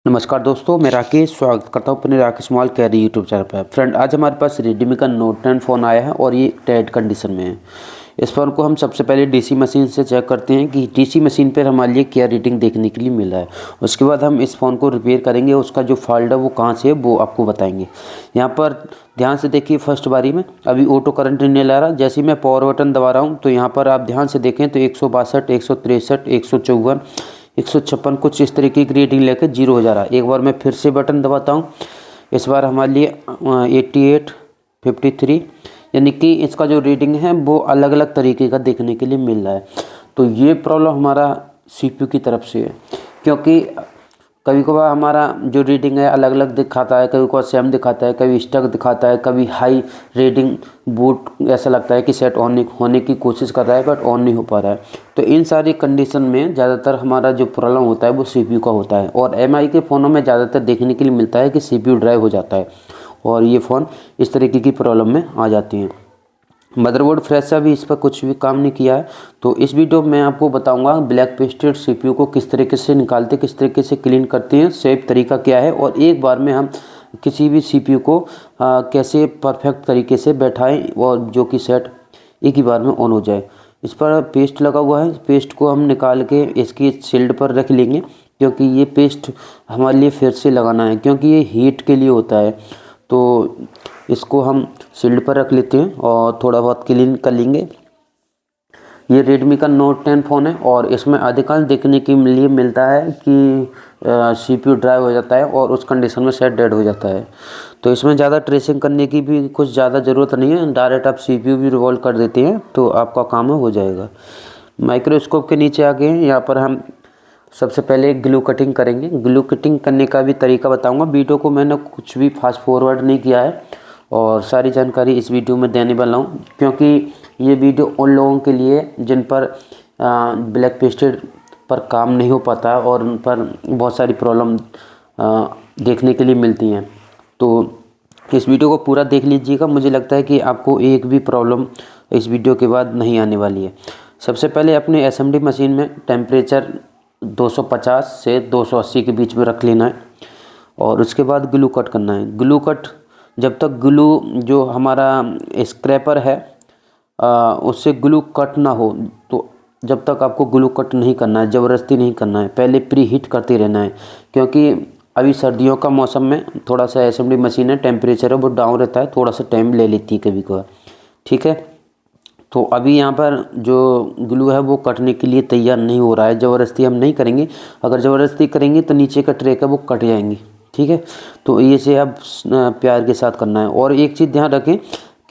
नमस्कार दोस्तों, मैं राकेश स्वागत करता हूं अपने Rakesh mall carry YouTube channel पर। फ्रेंड, आज हमारे पास रेडमी का नोट 10 फ़ोन आया है और ये डेड कंडीशन में है। इस फ़ोन को हम सबसे पहले डीसी मशीन से चेक करते हैं कि डीसी मशीन पर हमारे लिए क्या रेटिंग देखने के लिए मिल रहा है। उसके बाद हम इस फ़ोन को रिपेयर करेंगे, उसका जो फॉल्ट है वो कहाँ से है वो आपको बताएंगे। यहाँ पर ध्यान से देखिए, फर्स्ट बारी में अभी ऑटो करंट नहीं ला रहा। जैसे ही मैं पावर बटन दबा रहा हूँ तो यहाँ पर आप ध्यान से देखें तो 162, 163, 154, 156 कुछ इस तरीके की रेटिंग लेकर 0 हो जा रहा है। एक बार मैं फिर से बटन दबाता हूँ, इस बार हमारे लिए 88, 53, यानी कि इसका जो रेटिंग है वो अलग अलग तरीके का देखने के लिए मिल रहा है। तो ये प्रॉब्लम हमारा सीपीयू की तरफ से है, क्योंकि कभी कभार हमारा जो रीडिंग है अलग अलग दिखाता है, कभी कभार सेम दिखाता है, कभी स्टक दिखाता है, कभी हाई रेटिंग बूट ऐसा लगता है कि सेट ऑन होने की कोशिश कर रहा है बट ऑन नहीं हो पा रहा है। तो इन सारी कंडीशन में ज़्यादातर हमारा जो प्रॉब्लम होता है वो सीपीयू का होता है। और एमआई के फ़ोनों में ज़्यादातर देखने के लिए मिलता है कि सीपीयू ड्राई हो जाता है और ये फ़ोन इस तरीके की प्रॉब्लम में आ जाती हैं। मदरबोर्ड फ्रेश से भी इस पर कुछ भी काम नहीं किया है। तो इस वीडियो में आपको बताऊंगा ब्लैक पेस्टेड सीपीयू को किस तरीके से निकालते, किस तरीके से क्लीन करते हैं, सेफ तरीका क्या है, और एक बार में हम किसी भी सीपीयू को कैसे परफेक्ट तरीके से बैठाएं और जो कि सेट एक ही बार में ऑन हो जाए। इस पर पेस्ट लगा हुआ है, पेस्ट को हम निकाल के इसकी शील्ड पर रख लेंगे, क्योंकि ये पेस्ट हमारे लिए फिर से लगाना है, क्योंकि ये हीट के लिए होता है। तो इसको हम शील्ड पर रख लेते हैं और थोड़ा बहुत क्लीन कर लेंगे। ये रेडमी का नोट 10 फ़ोन है और इसमें अधिकांश देखने के लिए मिलता है कि सीपीयू ड्राई हो जाता है और उस कंडीशन में सेट डेड हो जाता है। तो इसमें ज़्यादा ट्रेसिंग करने की भी कुछ ज़्यादा ज़रूरत नहीं है, डायरेक्ट आप सीपीयू भी रिवॉल्व कर देते हैं तो आपका काम हो जाएगा। माइक्रोस्कोप के नीचे आ गए हैं, यहाँ पर हम सबसे पहले ग्लू कटिंग करेंगे। ग्लू कटिंग करने का भी तरीका बताऊंगा। वीडियो को मैंने कुछ भी फास्ट फॉरवर्ड नहीं किया है और सारी जानकारी इस वीडियो में देने वाला हूँ, क्योंकि ये वीडियो उन लोगों के लिए जिन पर ब्लैक पेस्टेड पर काम नहीं हो पाता और उन पर बहुत सारी प्रॉब्लम देखने के लिए मिलती हैं। तो इस वीडियो को पूरा देख लीजिएगा, मुझे लगता है कि आपको एक भी प्रॉब्लम इस वीडियो के बाद नहीं आने वाली है। सबसे पहले अपने एसएमडी मशीन में टेम्परेचर 250 से 280 के बीच में रख लेना है और उसके बाद ग्लू कट करना है। ग्लू कट जब तक ग्लू जो हमारा स्क्रैपर है उससे ग्लू कट ना हो, तो जब तक आपको ग्लू कट नहीं करना है, ज़बरदस्ती नहीं करना है, पहले प्री हीट करते रहना है। क्योंकि अभी सर्दियों का मौसम में थोड़ा सा एसएमडी मशीन है, टेम्परेचर है वो डाउन रहता है, थोड़ा सा टाइम ले लेती है कभी कभार, ठीक है। तो अभी यहाँ पर जो ग्लू है वो कटने के लिए तैयार नहीं हो रहा है, ज़बरदस्ती हम नहीं करेंगे। अगर ज़बरदस्ती करेंगे तो नीचे का ट्रैक है वो कट जाएंगी, ठीक है। तो ये से अब प्यार के साथ करना है। और एक चीज़ ध्यान रखें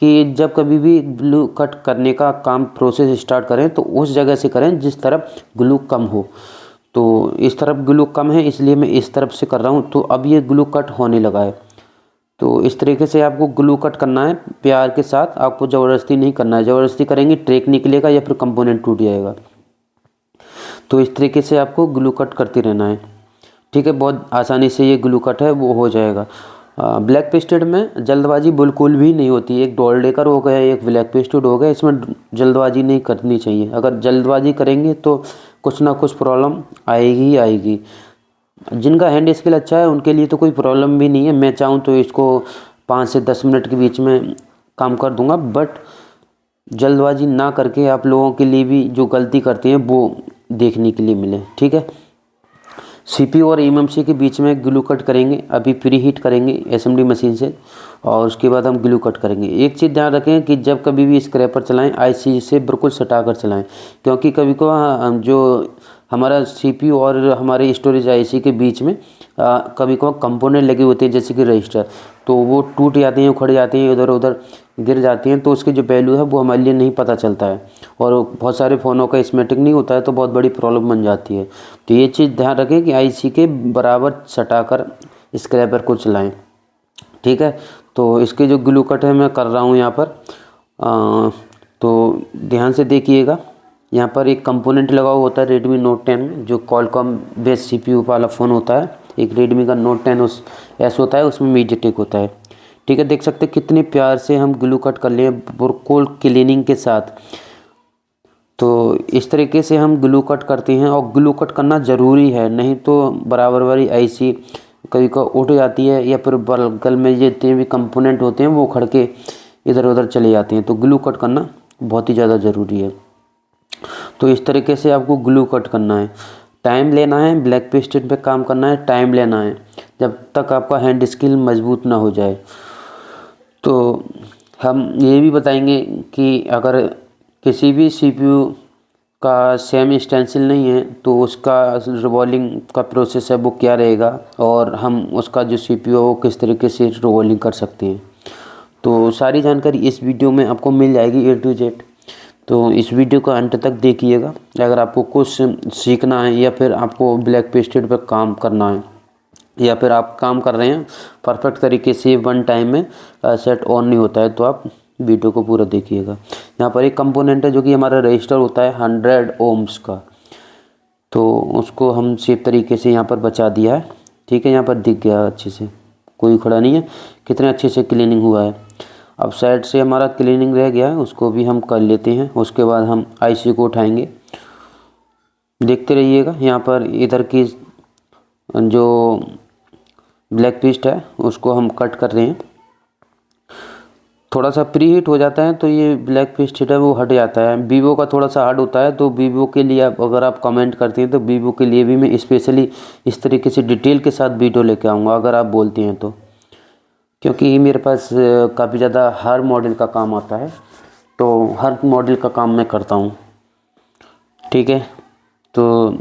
कि जब कभी भी ग्लू कट करने का काम प्रोसेस स्टार्ट करें तो उस जगह से करें जिस तरफ ग्लू कम हो। तो इस तरफ ग्लू कम है इसलिए मैं इस तरफ से कर रहा हूँ, तो अब ये ग्लू कट होने लगा है। तो इस तरीके से आपको ग्लू कट करना है प्यार के साथ, आपको ज़बरदस्ती नहीं करना है। ज़बरदस्ती करेंगे ट्रैक निकलेगा या फिर कंपोनेंट टूट जाएगा। तो इस तरीके से आपको ग्लू कट करते रहना है, ठीक है। बहुत आसानी से ये ग्लू कट है वो हो जाएगा। ब्लैक पेस्टेड में जल्दबाजी बिल्कुल भी नहीं होती। एक डॉल डेकर हो गया, एक ब्लैक पेस्टेड हो गया, इसमें जल्दबाजी नहीं करनी चाहिए। अगर जल्दबाजी करेंगे तो कुछ ना कुछ प्रॉब्लम आएगी ही आएगी। जिनका हैंड स्किल अच्छा है उनके लिए तो कोई प्रॉब्लम भी नहीं है, मैं चाहूँ तो इसको 5 से 10 मिनट के बीच में काम कर दूंगा। बट जल्दबाजी ना करके आप लोगों के लिए भी जो गलती करते हैं वो देखने के लिए मिले, ठीक है। सीपीयू और एमएमसी के बीच में ग्लू कट करेंगे, अभी प्री हीट करेंगे एसएमडी मशीन से और उसके बाद हम ग्लू कट करेंगे। एक चीज़ ध्यान रखें कि जब कभी भी स्क्रैपर चलाएं आईसी से बिल्कुल सटाकर चलाएं, क्योंकि कभी को जो हमारा सीपीयू और हमारे स्टोरेज आईसी के बीच में कभी को कंपोनेंट लगे होते हैं जैसे कि रजिस्टर, तो वो टूट जाते हैं, उखड़ जाते हैं, इधर उधर गिर जाती हैं, तो उसकी जो वैल्यू है वो हमारे लिए नहीं पता चलता है। और बहुत सारे फ़ोनों का स्मेटिक नहीं होता है तो बहुत बड़ी प्रॉब्लम बन जाती है। तो ये चीज़ ध्यान रखें कि आईसी के बराबर सटाकर स्क्रैपर को चलाएं, ठीक है। तो इसके जो ग्लू कट है मैं कर रहा हूँ यहाँ पर, तो ध्यान से देखिएगा। यहाँ पर एक कंपोनेंट लगा हुआ होता है रेडमी नोट 10 में, जो क्वालकॉम बेस सीपीयू वाला फ़ोन होता है। एक रेडमी का नोट 10 एस होता है, उसमें मीडियाटेक होता है, ठीक है। देख सकते हैं कितने प्यार से हम ग्लू कट कर लिए बिल्कुल क्लीनिंग के साथ। तो इस तरीके से हम ग्लू कट करते हैं और ग्लू कट करना ज़रूरी है, नहीं तो बराबर वाली आईसी कभी कभी उठ जाती है, या फिर बगल में जितने भी कंपोनेंट होते हैं वो खड़ के इधर उधर चले जाते हैं। तो ग्लू कट करना बहुत ही ज़्यादा ज़रूरी है। तो इस तरीके से आपको ग्लू कट करना है, टाइम लेना है, ब्लैक पेस्टेड पे काम करना है, टाइम लेना है जब तक आपका हैंड स्किल मजबूत ना हो जाए। तो हम ये भी बताएंगे कि अगर किसी भी सीपीयू का सेम स्टेंसिल नहीं है तो उसका रिवॉल्विंग का प्रोसेस है वो क्या रहेगा, और हम उसका जो सीपीयू है वो किस तरीके से रिवॉल्विंग कर सकते हैं। तो सारी जानकारी इस वीडियो में आपको मिल जाएगी A to Z। तो इस वीडियो को अंत तक देखिएगा। अगर आपको कुछ सीखना है, या फिर आपको ब्लैक पेस्टेड पर काम करना है, या फिर आप काम कर रहे हैं परफेक्ट तरीके से, वन टाइम में सेट ऑन नहीं होता है, तो आप वीडियो को पूरा देखिएगा। यहाँ पर एक कंपोनेंट है जो कि हमारा रजिस्टर होता है 100 ohms का, तो उसको हम सेफ तरीके से यहाँ पर बचा दिया है। ठीक है, यहाँ पर दिख गया अच्छे से, कोई खड़ा नहीं है, कितने अच्छे से क्लीनिंग हुआ है। अब साइड से हमारा क्लीनिंग रह गया है, उसको भी हम कर लेते हैं। उसके बाद हम आईसी को उठाएंगे, देखते रहिएगा। यहाँ पर इधर की जो ब्लैक पीस्ट है उसको हम कट कर रहे हैं। थोड़ा सा प्री हीट हो जाता है तो ये ब्लैक पेस्ट हीटर वो हट जाता है। वीवो का थोड़ा सा हार्ड होता है, तो वीवो के लिए अगर आप कमेंट करते हैं तो वीवो के लिए भी मैं स्पेशली इस तरीके से डिटेल के साथ वीडियो लेके आऊँगा, अगर आप बोलते हैं तो। क्योंकि मेरे पास काफ़ी ज़्यादा हर मॉडल का काम आता है, तो हर मॉडल का काम मैं करता हूँ। ठीक है, तो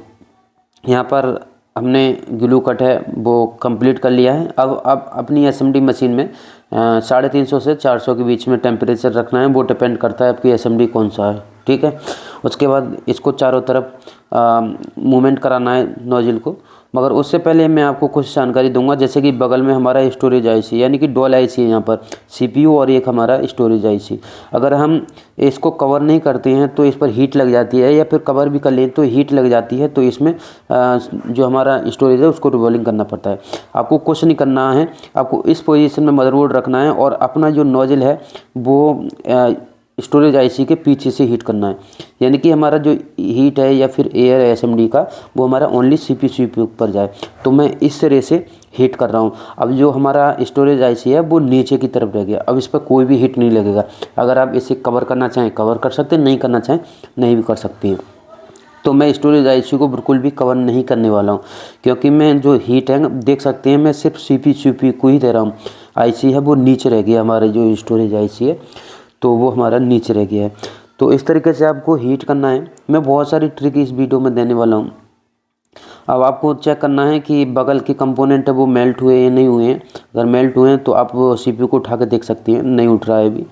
यहाँ पर हमने ग्लू कट है वो कंप्लीट कर लिया है। अब अपनी एसएमडी मशीन में 350 से 400 के बीच में टेम्परेचर रखना है, वो डिपेंड करता है आपकी एसएमडी कौन सा है। ठीक है, उसके बाद इसको चारों तरफ मूवमेंट कराना है नोजल को। मगर उससे पहले मैं आपको कुछ जानकारी दूंगा, जैसे कि बगल में हमारा स्टोरेज आईसी यानी कि डुअल आईसी है यहाँ पर, सीपीयू और एक हमारा स्टोरेज आईसी। अगर हम इसको कवर नहीं करते हैं तो इस पर हीट लग जाती है, या फिर कवर भी कर लें तो हीट लग जाती है। तो इसमें जो हमारा स्टोरेज है उसको रिवॉल्विंग करना पड़ता है। आपको कुछ नहीं करना है, आपको इस पोजीशन में मदरबोर्ड रखना है और अपना जो नोजल है वो स्टोरेज आईसी के पीछे से हीट करना है। यानी कि हमारा जो हीट है या फिर एयर है एसएमडी का, वो हमारा ओनली सीपीयू पर जाए। तो मैं इस तरह से हीट कर रहा हूँ। अब जो हमारा स्टोरेज आईसी है वो नीचे की तरफ रह गया, अब इस पर कोई भी हीट नहीं लगेगा। अगर आप इसे कवर करना चाहें कवर कर सकते हैं, नहीं करना चाहें नहीं भी कर सकती हैं। तो मैं स्टोरेज आईसी को बिल्कुल भी कवर नहीं करने वाला हूँ, क्योंकि मैं जो हीट है देख सकते हैं, मैं सिर्फ सीपीयू को ही दे रहा हूँ। आईसी है वो नीचे रह गया, हमारे जो स्टोरेज आईसी है तो वो हमारा नीचे रह गया है। तो इस तरीके से आपको हीट करना है। मैं बहुत सारी ट्रिक इस वीडियो में देने वाला हूँ। अब आपको चेक करना है कि बगल के कंपोनेंट है वो मेल्ट हुए या नहीं हुए हैं। अगर मेल्ट हुए हैं तो आप सीपीयू को उठा के देख सकती हैं, नहीं उठ रहा है अभी।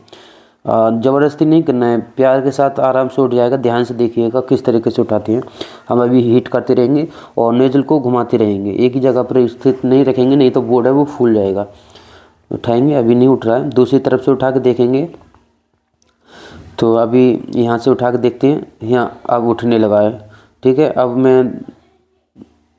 ज़बरदस्ती नहीं करना है, प्यार के साथ आराम से उठ जाएगा। ध्यान से देखिएगा किस तरीके से उठाते हैं। हम अभी हीट करते रहेंगे और नोजल को घुमाते रहेंगे, एक ही जगह पर स्थित नहीं रखेंगे, नहीं तो बोर्ड है वो फूल जाएगा। उठाएंगे, अभी नहीं उठ रहा है। दूसरी तरफ से उठा के देखेंगे, तो अभी यहाँ से उठा के देखते हैं, यहाँ अब उठने लगा है। ठीक है, अब मैं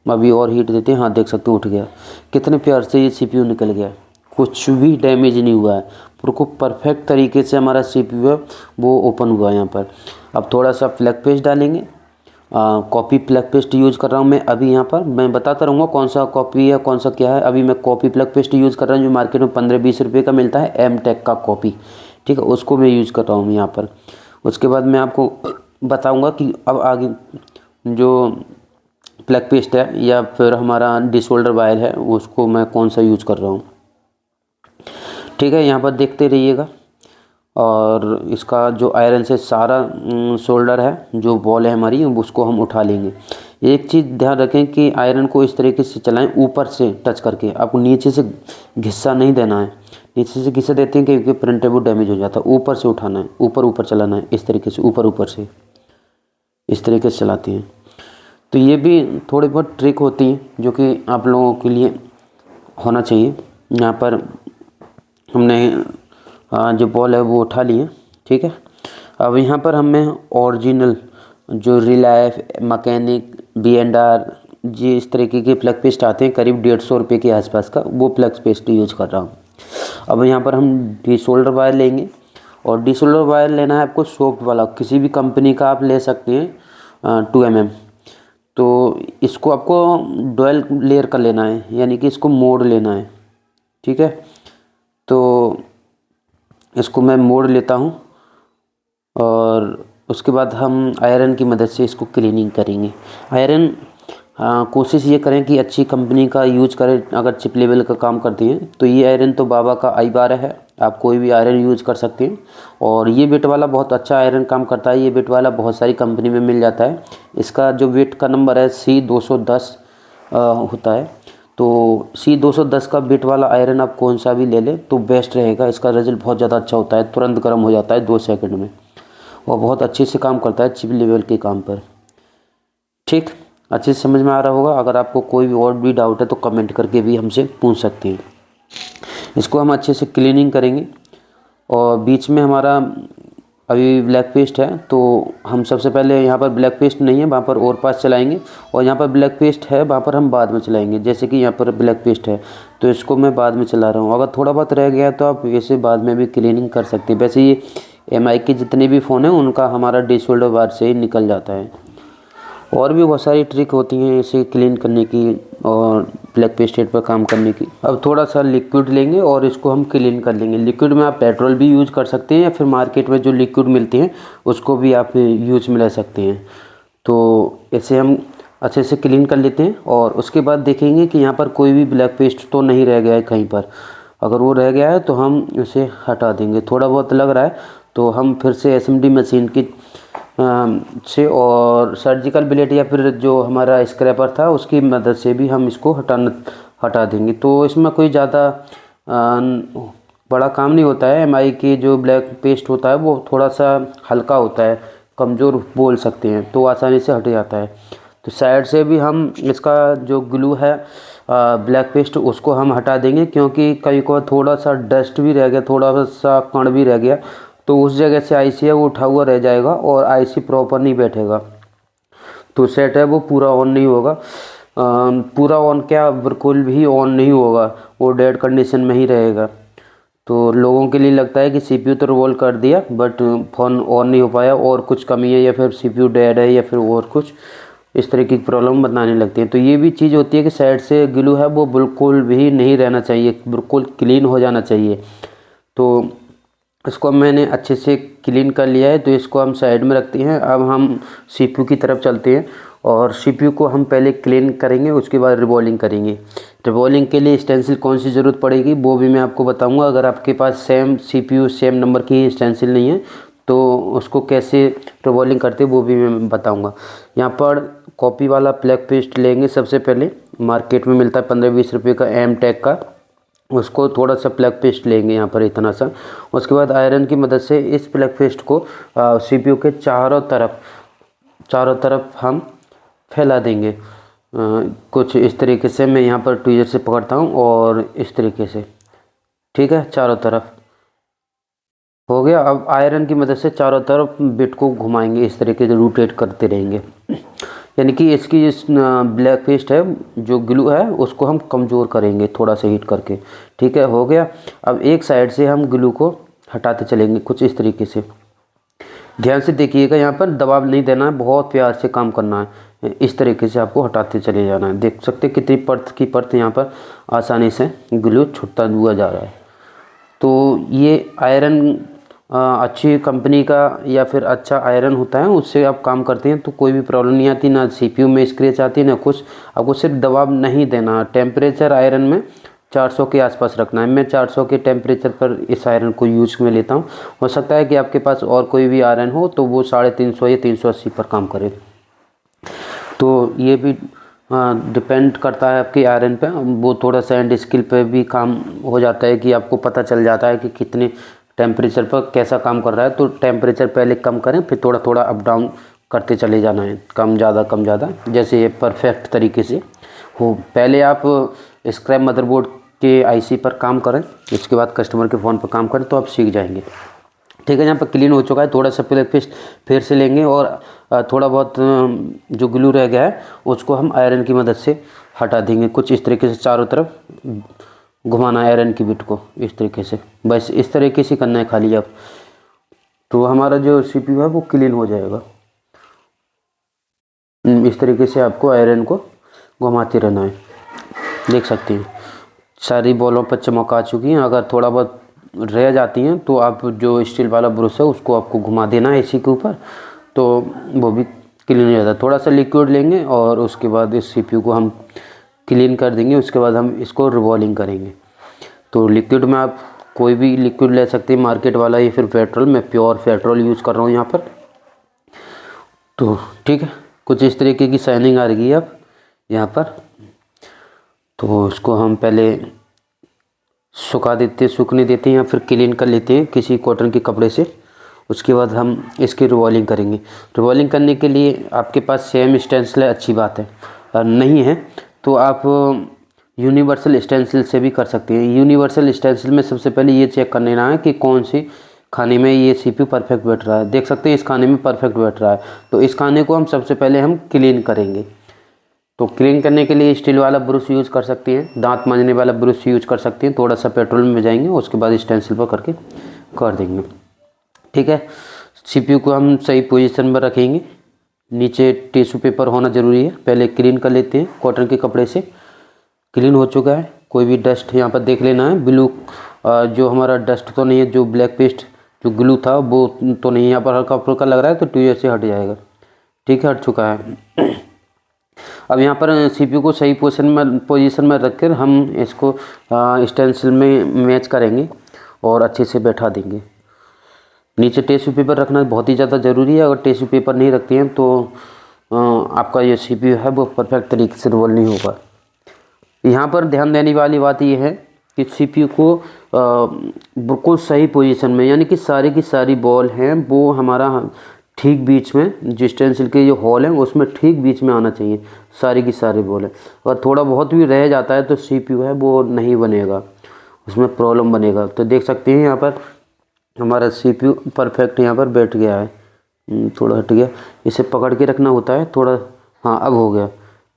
अभी और हीट देते हैं। हाँ, देख सकते हो उठ गया। कितने प्यार से ये सीपीयू निकल गया, कुछ भी डैमेज नहीं हुआ है। बिल्कुल परफेक्ट तरीके से हमारा सीपीयू है वो ओपन हुआ है यहाँ पर। अब थोड़ा सा फ्लैग पेस्ट डालेंगे। कॉपी फ्लैग पेस्ट यूज़ कर रहा हूँ मैं अभी। यहाँ पर मैं बताता रहूँगा कौन सा कॉपी है कौन सा क्या है। अभी मैं कॉपी फ्लैग पेस्ट यूज़ कर रहा हूँ, जो मार्केट में 15-20 रुपये का मिलता है, एमटेक का कॉपी। ठीक है, उसको मैं यूज़ कर रहा हूँ यहाँ पर। उसके बाद मैं आपको बताऊँगा कि अब आगे जो फ्लैग पेस्ट है या फिर हमारा डिसोल्डर वायर है उसको मैं कौन सा यूज़ कर रहा हूँ। ठीक है, यहाँ पर देखते रहिएगा। और इसका जो आयरन से सारा शोल्डर है, जो बॉल है हमारी, उसको हम उठा लेंगे। एक चीज़ ध्यान रखें कि आयरन को इस तरीके से चलाएं, ऊपर से टच करके। आपको नीचे से घिस्सा नहीं देना है। नीचे से घिस्सा देते हैं क्योंकि प्रिंटर वो डैमेज हो जाता है। ऊपर से उठाना है, ऊपर ऊपर चलाना है, इस तरीके से ऊपर से इस तरीके से चलाते हैं। तो ये भी थोड़ी बहुत ट्रिक होती हैं जो कि आप लोगों के लिए होना चाहिए। यहाँ पर हमने जो बॉल है वो उठा लिए। ठीक है, अब यहाँ पर हमें ओरिजिनल जो रिलायफ, मैकेनिक, B&R जी इस तरीके के प्लग पेस्ट आते हैं, करीब 150 रुपये के आसपास का, वो प्लग पेस्ट यूज़ कर रहा हूँ। अब यहाँ पर हम डिसोल्डर वायर लेंगे, और डिसोल्डर वायर लेना है आपको सॉफ्ट वाला, किसी भी कंपनी का आप ले सकते हैं, 2 mm। तो इसको आपको डुअल लेयर कर लेना है, यानी कि इसको मोड़ लेना है। ठीक है, तो इसको मैं मोड़ लेता हूँ और उसके बाद हम आयरन की मदद से इसको क्लीनिंग करेंगे। आयरन कोशिश ये करें कि अच्छी कंपनी का यूज करें। अगर चिप लेवल का काम करती हैं तो ये आयरन तो बाबा का i12 है, आप कोई भी आयरन यूज कर सकते हैं। और ये बिट वाला बहुत अच्छा आयरन काम करता है। ये बिट वाला बहुत सारी कंपनी में मिल जाता है। इसका जो बिट का नंबर है C210 होता है। तो C210 का बिट वाला आयरन आप कौन सा भी ले लें तो बेस्ट रहेगा। इसका रिजल्ट बहुत ज़्यादा अच्छा होता है, तुरंत गर्म हो जाता है 2 सेकंड में, और बहुत अच्छे से काम करता है चिप लेवल के काम पर। ठीक, अच्छे से समझ में आ रहा होगा। अगर आपको कोई भी और भी डाउट है तो कमेंट करके भी हमसे पूछ सकते हैं। इसको हम अच्छे से क्लीनिंग करेंगे। और बीच में हमारा अभी ब्लैक पेस्ट है, तो हम सबसे पहले यहाँ पर ब्लैक पेस्ट नहीं है, वहाँ पर और पास चलाएंगे, और यहाँ पर ब्लैक पेस्ट है, वहाँ पर हम बाद में चलाएंगे। जैसे कि यहाँ पर ब्लैक पेस्ट है तो इसको मैं बाद में चला रहा हूँ। अगर थोड़ा बहुत रह गया तो आप ऐसे बाद में भी क्लीनिंग कर सकते हैं। वैसे ये MI के जितने भी फ़ोन हैं उनका हमारा डिसोल्डर बार से ही निकल जाता है। और भी बहुत सारी ट्रिक होती हैं इसे क्लीन करने की और ब्लैक पेस्टेड पर काम करने की। अब थोड़ा सा लिक्विड लेंगे और इसको हम क्लीन कर लेंगे। लिक्विड में आप पेट्रोल भी यूज़ कर सकते हैं, या फिर मार्केट में जो लिक्विड मिलती हैं उसको भी आप यूज में ले सकते हैं। तो इसे हम अच्छे से क्लीन कर लेते हैं और उसके बाद देखेंगे कि यहाँ पर कोई भी ब्लैक पेस्ट तो नहीं रह गया है कहीं पर। अगर वो रह गया है तो हम इसे हटा देंगे। थोड़ा बहुत लग रहा है तो हम फिर से SMD मशीन की से और सर्जिकल ब्लेड या फिर जो हमारा स्क्रैपर था उसकी मदद से भी हम इसको हटा देंगे। तो इसमें कोई ज़्यादा बड़ा काम नहीं होता है। MI की जो ब्लैक पेस्ट होता है वो थोड़ा सा हल्का होता है, कमज़ोर बोल सकते हैं, तो आसानी से हट जाता है। तो साइड से भी हम इसका जो ग्लू है ब्लैक पेस्ट उसको हम हटा देंगे, क्योंकि कभी को थोड़ा सा डस्ट भी रह गया, थोड़ा सा कण भी रह गया तो उस जगह से IC है वो उठा हुआ रह जाएगा और IC प्रॉपर नहीं बैठेगा, तो सेट है वो पूरा ऑन नहीं होगा। पूरा ऑन क्या, बिल्कुल भी ऑन नहीं होगा, वो डेड कंडीशन में ही रहेगा। तो लोगों के लिए लगता है कि CPU तो रिवॉल्व कर दिया बट फ़ोन ऑन नहीं हो पाया, और कुछ कमी है, या फिर CPU डेड है, या फिर और कुछ इस तरह की प्रॉब्लम बताने लगती है। तो ये भी चीज़ होती है कि साइड से ग्लू है वो बिल्कुल भी नहीं रहना चाहिए, बिल्कुल क्लीन हो जाना चाहिए। तो इसको मैंने अच्छे से क्लीन कर लिया है, तो इसको हम साइड में रखते हैं। अब हम CPU की तरफ चलते हैं और CPU को हम पहले क्लीन करेंगे, उसके बाद रिबॉलिंग करेंगे। रिबॉलिंग के लिए स्टेंसिल कौन सी ज़रूरत पड़ेगी वो भी मैं आपको बताऊंगा। अगर आपके पास सेम CPU सेम नंबर की स्टेंसिल नहीं है तो उसको कैसे रिबॉलिंग करते वो भी मैं बताऊँगा। यहाँ पर कॉपी वाला ब्लैक पेस्ट लेंगे। सबसे पहले मार्केट में मिलता है 15-20 रुपये का M-Tech का, उसको थोड़ा सा ब्लैक पेस्ट लेंगे यहाँ पर इतना सा। उसके बाद आयरन की मदद से इस ब्लैक पेस्ट को CPU के चारों तरफ हम फैला देंगे। कुछ इस तरीके से मैं यहाँ पर ट्वीजर से पकड़ता हूँ और इस तरीके से, ठीक है, चारों तरफ हो गया। अब आयरन की मदद से चारों तरफ बिट को घुमाएंगे, इस तरीके से रोटेट करते रहेंगे। यानी कि इसकी इस ब्लैक पेस्ट है जो ग्लू है उसको हम कमज़ोर करेंगे थोड़ा सा हीट करके, ठीक है, हो गया। अब एक साइड से हम ग्लू को हटाते चलेंगे कुछ इस तरीके से। ध्यान से देखिएगा, यहाँ पर दबाव नहीं देना है, बहुत प्यार से काम करना है। इस तरीके से आपको हटाते चले जाना है। देख सकते कितनी परत की परत यहाँ पर आसानी से ग्लू छुटता हुआ जा रहा है। तो ये आयरन अच्छी कंपनी का या फिर अच्छा आयरन होता है, उससे आप काम करते हैं तो कोई भी प्रॉब्लम नहीं आती, ना CPU में स्क्रैच आती है ना कुछ। आपको सिर्फ दबाव नहीं देना। टेम्परेचर आयरन में 400 के आसपास रखना है। मैं 400 के टेम्परेचर पर इस आयरन को यूज में लेता हूँ। हो सकता है कि आपके पास और कोई भी आयरन हो तो वो 350 या 380 पर काम करे। तो ये भी डिपेंड करता है आपके आयरन पे। वो थोड़ा सा एंड स्किल पे भी काम हो जाता है कि आपको पता चल जाता है कि कितने टेम्परेचर पर कैसा काम कर रहा है। तो टेम्परेचर पहले कम करें, फिर थोड़ा थोड़ा अप डाउन करते चले जाना है, कम ज़्यादा, जैसे ये परफेक्ट तरीके से हो। पहले आप स्क्रैप मदरबोर्ड के IC पर काम करें, इसके बाद कस्टमर के फ़ोन पर काम करें तो आप सीख जाएंगे, ठीक है। यहाँ पर क्लीन हो चुका है। थोड़ा सा ब्लैक पेस्ट फिर से लेंगे और थोड़ा बहुत जो ग्लू रह गया है उसको हम आयरन की मदद से हटा देंगे। कुछ इस तरीके से चारों तरफ घुमाना है आयरन की बिट को, इस तरीके से, बस इस तरीके से करना है खाली अब। तो हमारा जो CPU है वो क्लीन हो जाएगा। इस तरीके से आपको आयरन को घुमाते रहना है। देख सकते हैं सारी बॉलों पर चमक आ चुकी हैं। अगर थोड़ा बहुत रह जाती हैं तो आप जो स्टील वाला ब्रश है उसको आपको घुमा देना है इसी के ऊपर, तो वो भी क्लीन हो जाता है। थोड़ा सा लिक्विड लेंगे और उसके बाद इस सीपीयू को हम क्लीन कर देंगे। उसके बाद हम इसको रिवॉल्विंग करेंगे। तो लिक्विड में आप कोई भी लिक्विड ले सकते हैं, मार्केट वाला या फिर पेट्रोल। मैं प्योर पेट्रोल यूज़ कर रहा हूँ यहाँ पर। तो ठीक है, कुछ इस तरीके की शाइनिंग आ रही है अब यहाँ पर। तो उसको हम पहले सूखने देते हैं या फिर क्लीन कर लेते हैं किसी कॉटन के कपड़े से। उसके बाद हम इसकी रिवॉल्विंग करेंगे। रिवॉल्विंग करने के लिए आपके पास सेम स्टेंसिल है, अच्छी बात है। नहीं है तो आप यूनिवर्सल स्टेंसिल से भी कर सकते हैं। यूनिवर्सल स्टेंसिल में सबसे पहले ये चेक कर लेना है कि कौन सी खाने में ये सीपीयू परफेक्ट बैठ रहा है। देख सकते हैं इस खाने में परफेक्ट बैठ रहा है। तो इस खाने को हम सबसे पहले हम क्लीन करेंगे। तो क्लीन करने के लिए स्टील वाला ब्रश यूज़ कर सकते हैं, दांत मांजने वाला ब्रश यूज़ कर सकते हैं। थोड़ा सा पेट्रोल में जाएंगे, उसके बाद स्टेंसिल पर करके कर देंगे। ठीक है, सीपीयू को हम सही पोजीशन में रखेंगे। नीचे टिश्यू पेपर होना ज़रूरी है। पहले क्लीन कर लेते हैं कॉटन के कपड़े से। क्लीन हो चुका है, कोई भी डस्ट यहाँ पर देख लेना है। ब्लू जो हमारा डस्ट तो नहीं है, जो ब्लैक पेस्ट जो ग्लू था वो तो नहीं, यहाँ पर हल्का फुल्का लग रहा है तो ट्यूब से हट जाएगा। ठीक है, हट चुका है। अब यहाँ पर सीपीयू को सही पोजीशन में रखकर हम इसको स्टेंसिल में मैच करेंगे और अच्छे से बैठा देंगे। नीचे टिश्यू पेपर रखना बहुत ही ज़्यादा ज़रूरी है। अगर टिश्यू पेपर नहीं रखते हैं तो आपका ये सीपीयू है वो परफेक्ट तरीके से रोल नहीं होगा। यहाँ पर ध्यान देने वाली बात ये है कि सीपीयू को बिल्कुल सही पोजीशन में, यानी कि सारी की सारी बॉल हैं वो हमारा ठीक बीच में, जो स्टेंसिल के जो होल हैं उसमें ठीक बीच में आना चाहिए। सारी की सारी बॉल है। अगर थोड़ा बहुत भी रह जाता है तो सीपीयू है वो नहीं बनेगा, उसमें प्रॉब्लम बनेगा। तो देख सकते हैं यहाँ पर हमारा सीपीयू परफेक्ट यहाँ पर बैठ गया है। थोड़ा हट गया, इसे पकड़ के रखना होता है थोड़ा। हाँ, अब हो गया।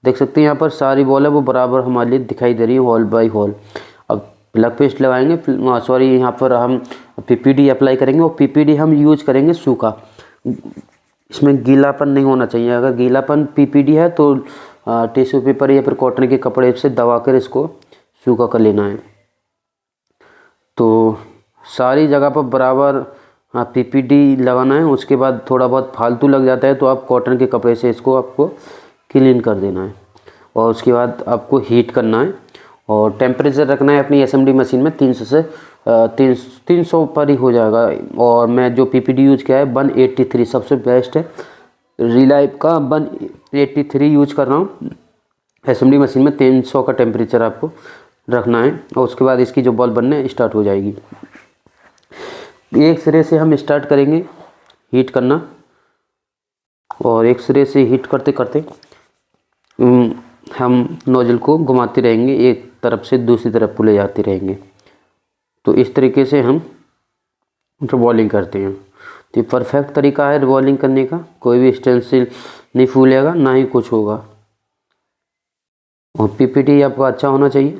देख सकते हैं यहाँ पर सारी बॉल है वो बराबर हमारे लिए दिखाई दे रही है, हॉल बाई हॉल। अब ब्लैक पेस्ट लगाएंगे, सॉरी यहाँ पर हम पीपीडी अप्लाई करेंगे। और पीपीडी हम यूज करेंगे सूखा, इसमें गीलापन नहीं होना चाहिए। अगर गीलापन पीपीडी है तो टिश्यू पेपर या फिर कॉटन के कपड़े से दबा कर इसको सूखा कर लेना है। तो सारी जगह पर बराबर पीपीडी लगाना है। उसके बाद थोड़ा बहुत फालतू लग जाता है तो आप कॉटन के कपड़े से इसको आपको क्लीन कर देना है। और उसके बाद आपको हीट करना है और टेम्परेचर रखना है अपनी एसएमडी मशीन में 300 से 300 पर ही हो जाएगा। और मैं जो पीपीडी यूज किया है 183 सबसे बेस्ट है। रिलाइव का 183 यूज कर रहा हूँ। एसएमडी मशीन में 300 का टेम्परेचर आपको रखना है। और उसके बाद इसकी जो बॉल बनने स्टार्ट हो जाएगी। एक सिरे से हम स्टार्ट करेंगे हीट करना और एक सिरे से हीट करते करते हम नोजल को घुमाते रहेंगे, एक तरफ से दूसरी तरफ को ले जाते रहेंगे। तो इस तरीके से हम रिवॉल्विंग करते हैं। तो ये परफेक्ट तरीका है रिवॉल्विंग करने का। कोई भी स्टेंसिल नहीं फूलेगा, ना ही कुछ होगा। और पीपीटी आपका अच्छा होना चाहिए।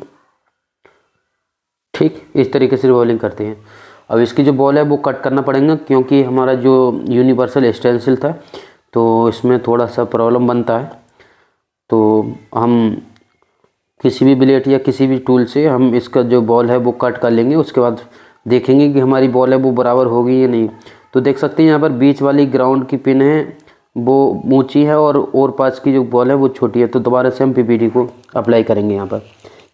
ठीक, इस तरीके से रिवॉल्विंग करते हैं। अब इसकी जो बॉल है वो कट करना पड़ेगा, क्योंकि हमारा जो यूनिवर्सल स्टेंसिल था तो इसमें थोड़ा सा प्रॉब्लम बनता है। तो हम किसी भी ब्लेड या किसी भी टूल से हम इसका जो बॉल है वो कट कर लेंगे। उसके बाद देखेंगे कि हमारी बॉल है वो बराबर होगी या नहीं। तो देख सकते हैं यहाँ पर बीच वाली ग्राउंड की पिन है वो ऊंची है और पास की जो बॉल है वो छोटी है। तो दोबारा से हम पीपीडी को अप्लाई करेंगे यहाँ पर,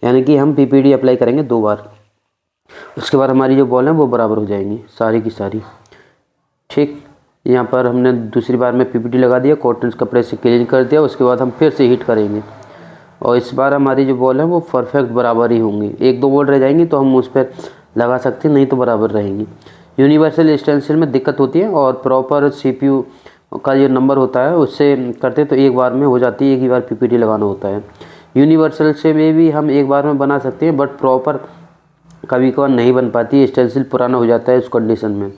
यानी कि हम पीपीडी अप्लाई करेंगे 2 बार। उसके बाद हमारी जो बॉल है वो बराबर हो जाएंगी सारी की सारी। ठीक, यहाँ पर हमने दूसरी बार में पीपीटी लगा दिया, कॉटन कपड़े से क्लीन कर दिया। उसके बाद हम फिर से हीट करेंगे और इस बार हमारी जो बॉल है वो परफेक्ट बराबर ही होंगी। 1-2 बॉल रह जाएंगी तो हम उस पर लगा सकते हैं, नहीं तो बराबर रहेंगी। यूनिवर्सल स्टेंसिल में दिक्कत होती है और प्रॉपर सीपीयू का जो नंबर होता है उससे करते तो एक बार में हो जाती है, एक ही बार पीपीटी लगाना होता है। यूनिवर्सल से में भी हम एक बार में बना सकते हैं, बट प्रॉपर कभी कभार नहीं बन पाती, स्टेंसिल पुराना हो जाता है उस कंडीशन में।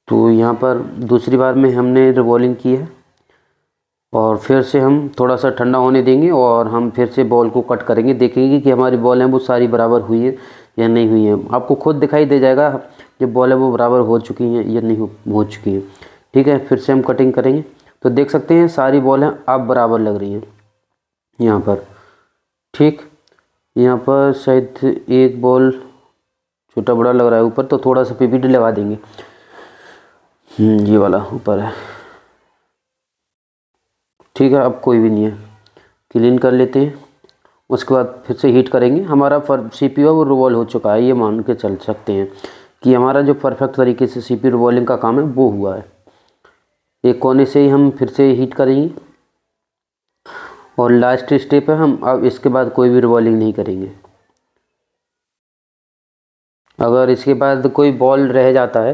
तो यहाँ पर दूसरी बार में हमने रिवॉल्विंग की है और फिर से हम थोड़ा सा ठंडा होने देंगे और हम फिर से बॉल को कट करेंगे। देखेंगे कि हमारी बॉल है वो सारी बराबर हुई है या नहीं हुई है। आपको खुद दिखाई दे जाएगा जब बॉल है वो बराबर हो चुकी हैं या नहीं हो चुकी है। ठीक है, फिर से हम कटिंग करेंगे। तो देख सकते हैं सारी बॉल हैं अब बराबर लग रही हैं यहाँ पर। ठीक, यहाँ पर शायद एक बॉल छोटा बड़ा लग रहा है ऊपर, तो थोड़ा सा पीवीडी लगा देंगे। ये वाला ऊपर है। ठीक है, अब कोई भी नहीं है, क्लीन कर लेते हैं। उसके बाद फिर से हीट करेंगे। हमारा CPU वो रिवॉल्व हो चुका है, ये मान के चल सकते हैं कि हमारा जो परफेक्ट तरीके से CPU रिवॉल्विंग का काम है वो हुआ है। एक कोने से ही हम फिर से हीट करेंगे और लास्ट स्टेप है, हम अब इसके बाद कोई भी रिवॉल्विंग नहीं करेंगे। अगर इसके बाद कोई बॉल रह जाता है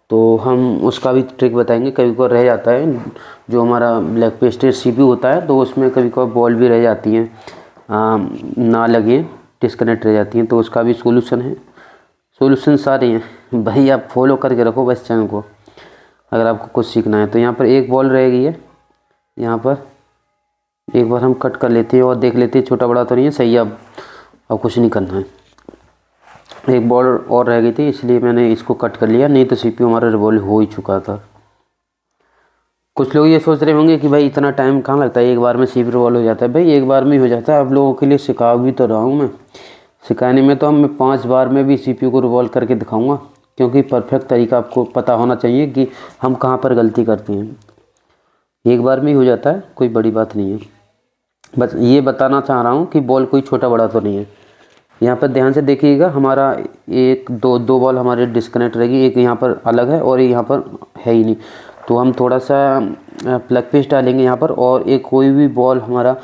तो हम उसका भी ट्रिक बताएंगे। कभी कभी रह जाता है, जो हमारा ब्लैक पेस्टेड CPU होता है, तो उसमें कभी कभी बॉल भी रह जाती हैं, ना लगे, डिस्कनेक्ट रह जाती हैं, तो उसका भी सोल्यूशन है। सोल्यूशन सारे हैं भाई, आप फॉलो करके रखो बस चैनल को, अगर आपको कुछ सीखना है। तो यहाँ पर एक बॉल रह गई है, यहाँ पर एक बार हम कट कर लेते हैं और देख लेते हैं छोटा बड़ा तो नहीं है, सही है। अब कुछ नहीं करना है। एक बॉल और रह गई थी, इसलिए मैंने इसको कट कर लिया, नहीं तो CPU हमारा रिवॉल्व हो ही चुका था। कुछ लोग ये सोच रहे होंगे कि भाई इतना टाइम कहाँ लगता है, एक बार में CPU रिवॉल्व हो जाता है। भाई एक बार में हो जाता है, आप लोगों के लिए सिखा भी तो रहा हूँ मैं। सिखाने में तो मैं 5 बार में भी CPU को रिवॉल्व करके दिखाऊंगा, क्योंकि परफेक्ट तरीका आपको पता होना चाहिए कि हम कहाँ पर गलती करते हैं। एक बार में ही हो जाता है, कोई बड़ी बात नहीं है। बस ये बताना चाह रहा हूँ कि बॉल कोई छोटा बड़ा तो नहीं है। यहाँ पर ध्यान से देखिएगा, हमारा एक दो बॉल हमारे डिस्कनेक्ट रहेगी, एक यहाँ पर अलग है और यहाँ पर है ही नहीं। तो हम थोड़ा सा प्लग पेस्ट डालेंगे यहाँ पर, और एक कोई भी बॉल हमारा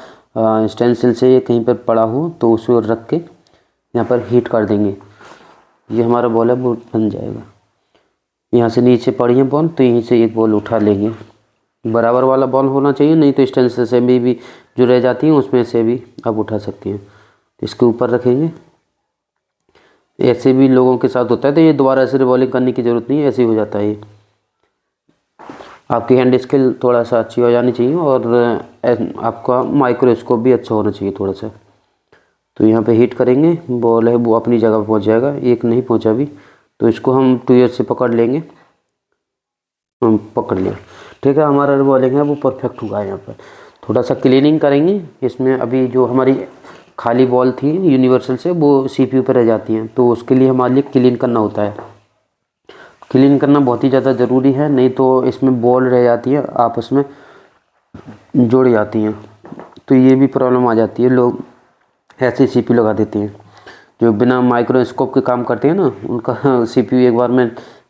स्टेंसिल से कहीं पर पड़ा हो तो उसको रख के यहाँ पर हीट कर देंगे। ये हमारा बॉल है, वो बन जाएगा। यहाँ से नीचे पड़ी है बॉल, तो यहीं से एक बॉल उठा लेंगे। बराबर वाला बॉल होना चाहिए, नहीं तो स्टेंसिल से भी जो रह जाती हैं उसमें से भी आप उठा सकती हैं। तो इसके ऊपर रखेंगे। ऐसे भी लोगों के साथ होता है, तो ये दोबारा से रिवॉल्विंग करने की ज़रूरत नहीं है, ऐसे ही हो जाता है। ये आपकी हैंड स्किल थोड़ा सा अच्छी हो जानी चाहिए, और आपका माइक्रोस्कोप भी अच्छा होना चाहिए थोड़ा सा। तो यहाँ पे हीट करेंगे, बॉल है वो अपनी जगह पर पहुँच जाएगा। एक नहीं पहुँचा अभी, तो इसको हम 2 ईयर से पकड़ लेंगे। हम पकड़ लिया, ठीक है, हमारा रिवॉल्विंग है वो परफेक्ट हुआ है। यहाँ पर थोड़ा सा क्लीनिंग करेंगे। इसमें अभी जो हमारी खाली बॉल थी यूनिवर्सल से, वो CPU पर रह जाती हैं, तो उसके लिए हमारे लिए क्लीन करना होता है। क्लीन करना बहुत ही ज़्यादा ज़रूरी है, नहीं तो इसमें बॉल रह जाती है, आपस में जुड़ जाती हैं, तो ये भी प्रॉब्लम आ जाती है। लोग ऐसे CPU लगा देते हैं, जो बिना माइक्रोस्कोप के काम करते हैं ना, उनका CPU एक बार में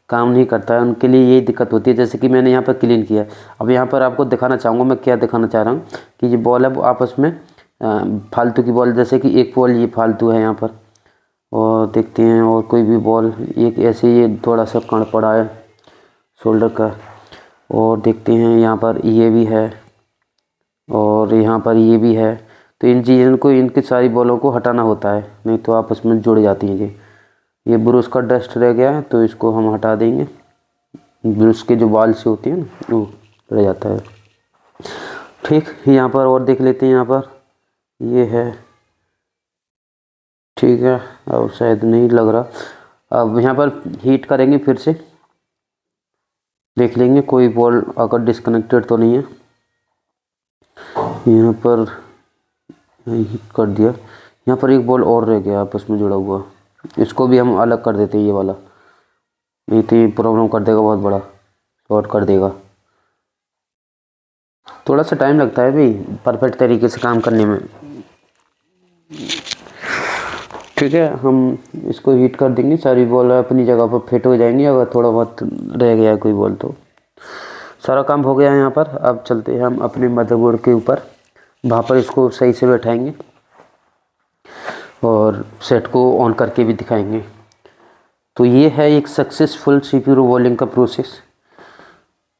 काम नहीं करता है, उनके लिए यही दिक्कत होती है। जैसे कि मैंने यहाँ पर क्लीन किया। अब यहाँ पर आपको दिखाना चाहूँगा, मैं क्या दिखाना चाह रहा हूँ कि ये बॉल है वो आपस में फालतू की बॉल, जैसे कि एक बॉल ये फालतू है यहाँ पर, और देखते हैं और कोई भी बॉल, एक ऐसे ये थोड़ा सा कण पड़ा है शोल्डर का, और देखते हैं यहाँ पर ये भी है और यहाँ पर ये भी है। तो इन चीज़ों को, इनकी सारी बॉलों को हटाना होता है, नहीं तो आपस में जुड़ जाती हैं। ये ब्रश का डस्ट रह गया है, तो इसको हम हटा देंगे। ब्रश के जो बाल से होती है ना, वो रह जाता है। ठीक, यहाँ पर और देख लेते हैं। यहाँ पर ये है, ठीक है, अब शायद नहीं लग रहा। अब यहाँ पर हीट करेंगे, फिर से देख लेंगे कोई बॉल अगर डिस्कनेक्टेड तो नहीं है। यहाँ पर हीट कर दिया। यहाँ पर एक बॉल और रह गया आपस में जुड़ा हुआ, इसको भी हम अलग कर देते हैं, ये वाला, नहीं तो ये प्रॉब्लम कर देगा, बहुत बड़ा शॉर्ट कर देगा। थोड़ा सा टाइम लगता है भाई परफेक्ट तरीके से काम करने में। ठीक है, हम इसको हीट कर देंगे, सारी बॉल अपनी जगह पर फिट हो जाएंगी। अगर थोड़ा बहुत रह गया है कोई बॉल तो सारा काम हो गया है यहाँ पर। अब चलते हैं हम अपने मदरबोर्ड के ऊपर, वहाँ पर इसको सही से बैठाएंगे और सेट को ऑन करके भी दिखाएंगे। तो ये है एक सक्सेसफुल CPU रिवॉल्विंग का प्रोसेस।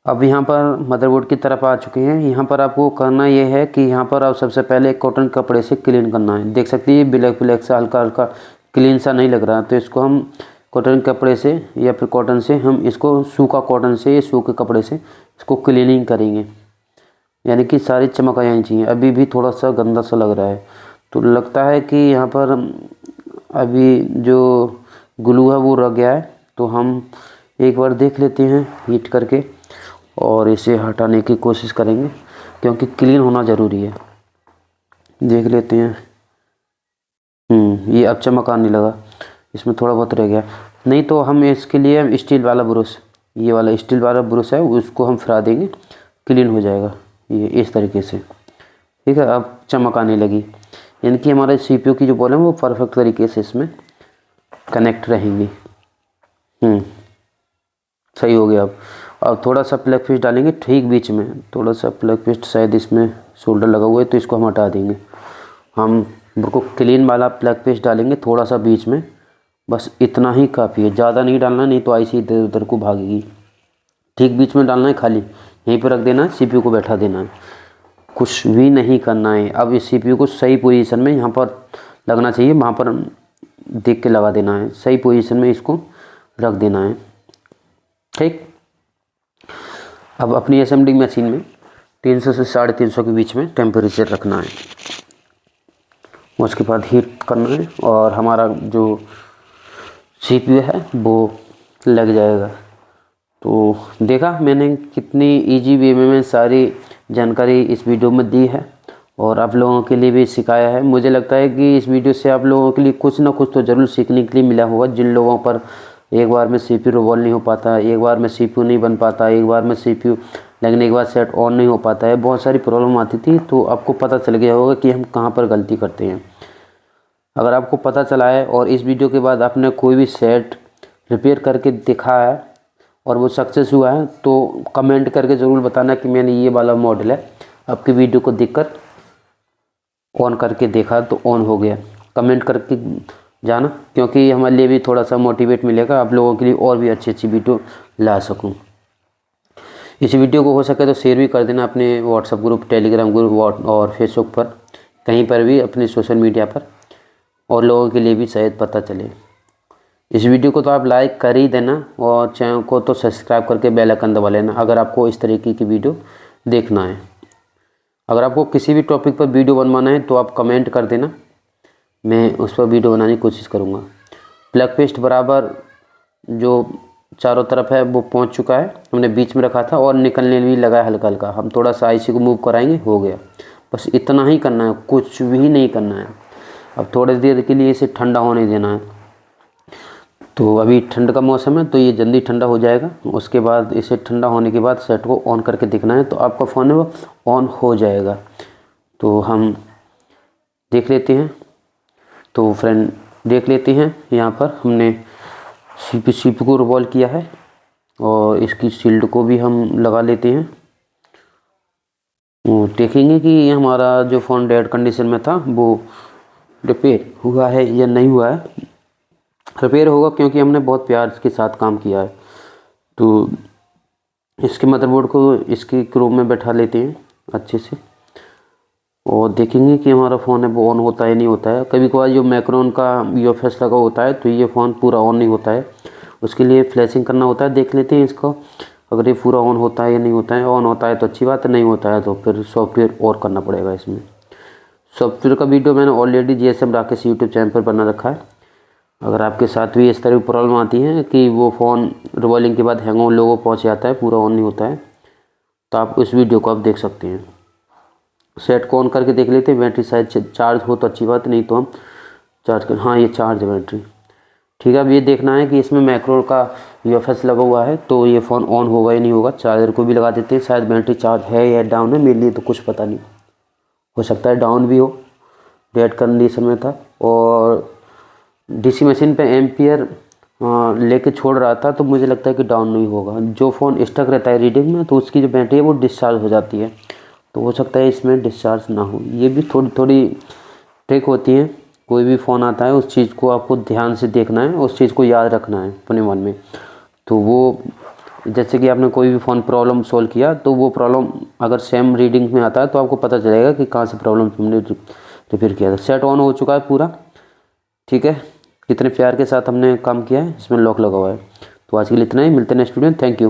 अब यहाँ पर मदरबोर्ड की तरफ आ चुके हैं। यहाँ पर आपको करना ये है कि यहाँ पर आप सबसे पहले कॉटन कपड़े से क्लीन करना है। देख सकते हैं ब्लैक ब्लैक सा हल्का हल्का क्लीन सा नहीं लग रहा, तो इसको हम कॉटन कपड़े से या फिर कॉटन से, हम इसको सूखा कॉटन से या सूखे कपड़े से इसको क्लीनिंग करेंगे, यानी कि सारी चमक आ जानी चाहिए। अभी भी थोड़ा सा गंदा सा लग रहा है, तो लगता है कि यहाँ पर अभी जो ग्लू है वो रह गया है। तो हम एक बार देख लेते हैं हीट करके, और इसे हटाने की कोशिश करेंगे क्योंकि क्लीन होना ज़रूरी है। देख लेते हैं। ये अब चमक आने लगा, इसमें थोड़ा बहुत रह गया। नहीं तो हम इसके लिए स्टील वाला ब्रश, ये वाला स्टील वाला ब्रश है, उसको हम फिरा देंगे, क्लीन हो जाएगा ये इस तरीके से। ठीक है, अब चमक आने लगी, यानी कि हमारे सीपीयू की जो बॉल है वो परफेक्ट तरीके से इसमें कनेक्ट रहेंगी। सही हो गया। अब थोड़ा सा प्लग पेस्ट डालेंगे ठीक बीच में, थोड़ा सा प्लग पेस्ट शायद इसमें शोल्डर लगा हुआ है तो इसको हम हटा देंगे। हम बिल्कुल क्लीन वाला प्लग पेस्ट डालेंगे थोड़ा सा बीच में, बस इतना ही काफ़ी है, ज़्यादा नहीं डालना, नहीं तो आईसी इधर उधर को भागेगी। ठीक बीच में डालना है, खाली यहीं पर रख देना है, सीपीयू को बैठा देना है, कुछ भी नहीं करना है। अब इस सीपीयू को सही पोजीशन में यहाँ पर लगना चाहिए, वहाँ पर देख के लगा देना है, सही पोजीशन में इसको रख देना है। ठीक, अब अपनी असेंबलिंग मशीन में 300 से 350 के बीच में टेम्परेचर रखना है, उसके बाद हीट करना है और हमारा जो सीपीयू है वो लग जाएगा। तो देखा मैंने कितनी इजी वे में सारी जानकारी इस वीडियो में दी है और आप लोगों के लिए भी सिखाया है। मुझे लगता है कि इस वीडियो से आप लोगों के लिए कुछ ना कुछ तो ज़रूर सीखने के लिए मिला होगा। जिन लोगों पर एक बार में सीपीयू रिवॉल्व नहीं हो पाता, एक बार में सीपीयू नहीं बन पाता, एक बार में सीपीयू लगने के बाद सेट ऑन नहीं हो पाता है, बहुत सारी प्रॉब्लम आती थी, तो आपको पता चल गया होगा कि हम कहाँ पर गलती करते हैं। अगर आपको पता चला है और इस वीडियो के बाद आपने कोई भी सेट रिपेयर करके देखा है और वो सक्सेस हुआ है तो कमेंट करके ज़रूर बताना कि मैंने ये वाला मॉडल है, आपकी वीडियो को देखकर ऑन करके देखा तो ऑन हो गया। कमेंट करके जाना, क्योंकि हमारे लिए भी थोड़ा सा मोटिवेट मिलेगा, आप लोगों के लिए और भी अच्छी अच्छी वीडियो ला सकूं। इस वीडियो को हो सके तो शेयर भी कर देना अपने व्हाट्सएप ग्रुप, टेलीग्राम ग्रुप और फेसबुक पर, कहीं पर भी अपने सोशल मीडिया पर, और लोगों के लिए भी शायद पता चले। इस वीडियो को तो आप लाइक कर ही देना और चैनल को तो सब्सक्राइब करके बेल आइकन दबा लेना अगर आपको इस तरीके की वीडियो देखना है। अगर आपको किसी भी टॉपिक पर वीडियो बनवाना है तो आप कमेंट कर देना, मैं उस पर वीडियो बनाने की कोशिश करूँगा। प्लग पेस्ट बराबर जो चारों तरफ है वो पहुंच चुका है, हमने बीच में रखा था और निकलने भी लगा है हल्का हल्का। हम थोड़ा सा आईसी को मूव कराएंगे, हो गया। बस इतना ही करना है, कुछ भी नहीं करना है। अब थोड़ी देर के लिए इसे ठंडा होने देना है। तो अभी ठंड का मौसम है तो ये जल्दी ठंडा हो जाएगा। उसके बाद इसे ठंडा होने के बाद सेट को ऑन करके देखना है तो आपका फ़ोन है वो ऑन हो जाएगा। तो हम देख लेते हैं। तो फ्रेंड देख लेते हैं, यहाँ पर हमने सीपीयू को रिवॉल्व किया है और इसकी शील्ड को भी हम लगा लेते हैं। देखेंगे कि हमारा जो फ़ोन डेड कंडीशन में था वो रिपेयर हुआ है या नहीं हुआ है। रिपेयर होगा क्योंकि हमने बहुत प्यार के साथ काम किया है। तो इसके मदरबोर्ड को इसके क्रोम में बैठा लेते हैं अच्छे से और देखेंगे कि हमारा फ़ोन है वो ऑन होता है नहीं होता है। कभी कभार जो मैक्रोन का यूएफएस लगा होता है तो ये फ़ोन पूरा ऑन नहीं होता है, उसके लिए फ्लैशिंग करना होता है। देख लेते हैं इसको, अगर ये पूरा ऑन होता है या नहीं होता है। ऑन होता है तो अच्छी बात है, नहीं होता है तो फिर सॉफ्टवेयर और करना पड़ेगा। इसमें सॉफ्टवेयर का वीडियो मैंने already GSM Rakesh YouTube channel पर बना रखा है। अगर आपके साथ भी इस तरह की प्रॉब्लम आती है कि वो फ़ोन रिवॉल्विंग के बाद हैंग ऑन लोगों पहुँच जाता है, पूरा ऑन नहीं होता है, तो आप उस वीडियो को आप देख सकते हैं। सेट को ऑन करके देख लेते हैं। बैटरी शायद चार्ज हो तो अच्छी बात, नहीं तो हम चार्ज कर, हाँ ये चार्ज है बैटरी। ठीक है, अब ये देखना है कि इसमें मैक्रो का यूएफएस लगा हुआ है तो ये फ़ोन ऑन होगा या नहीं होगा। चार्जर को भी लगा देते हैं, शायद बैटरी चार्ज है या डाउन है, मेरे लिए तो कुछ पता नहीं, हो सकता है डाउन भी हो, डेड कंडीशन में था। और डीसी मशीन पे एम्पियर लेके छोड़ रहा था तो मुझे लगता है कि डाउन नहीं होगा। जो फ़ोन स्टक रहता है रीडिंग में तो उसकी जो बैटरी है वो डिस्चार्ज हो जाती है, तो हो सकता है इसमें डिस्चार्ज ना हो। ये भी थोड़ी थोड़ी ट्रिक होती है। कोई भी फ़ोन आता है उस चीज़ को आपको ध्यान से देखना है, उस चीज़ को याद रखना है अपने मन में। तो वो जैसे कि आपने कोई भी फ़ोन प्रॉब्लम सोल्व किया तो वो प्रॉब्लम अगर सेम रीडिंग में आता है तो आपको पता चलेगा कि कहाँ से प्रॉब्लम हमने रिपेयर किया था। सेट ऑन हो चुका है पूरा, ठीक है। कितने प्यार के साथ हमने काम किया है, इसमें लॉक लगा हुआ है। तो आज के लिए इतना ही, मिलते हैं नेक्स्ट वीडियो में। Thank you.